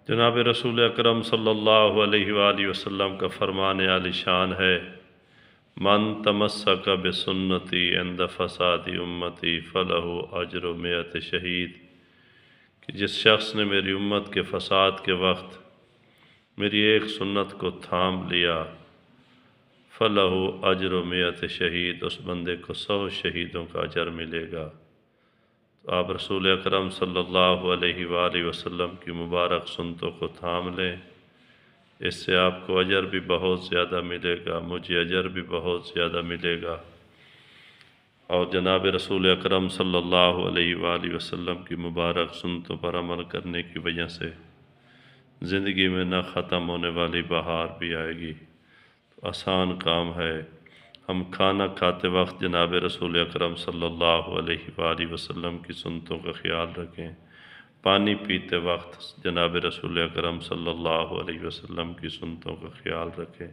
جناب رسول اکرم صلی اللہ علیہ وآلہ وسلم کا فرمان عالی شان ہے، من تمسک بسنتی عند فساد امتی فلہ اجر مئت شہید، کہ جس شخص نے میری امت کے فساد کے وقت میری ایک سنت کو تھام لیا، فلہ اجر مئت شہید، اس بندے کو 100 شہیدوں کا اجر ملے گا۔ تو آپ رسول اکرم صلی اللہ علیہ وآلہ وسلم کی مبارک سنتوں کو تھام لیں، اس سے آپ کو اجر بھی بہت زیادہ ملے گا، مجھے اجر بھی بہت زیادہ ملے گا، اور جناب رسول اکرم صلی اللہ علیہ وآلہ وسلم کی مبارک سنتوں پر عمل کرنے کی وجہ سے زندگی میں نہ ختم ہونے والی بہار بھی آئے گی۔ تو آسان کام ہے، ہم کھانا کھاتے وقت جناب رسول اکرم صلی اللہ علیہ وآلہ وسلم کی سنتوں کا خیال رکھیں، پانی پیتے وقت جناب رسول اکرم صلی اللہ علیہ وسلم کی سنتوں کا خیال رکھیں۔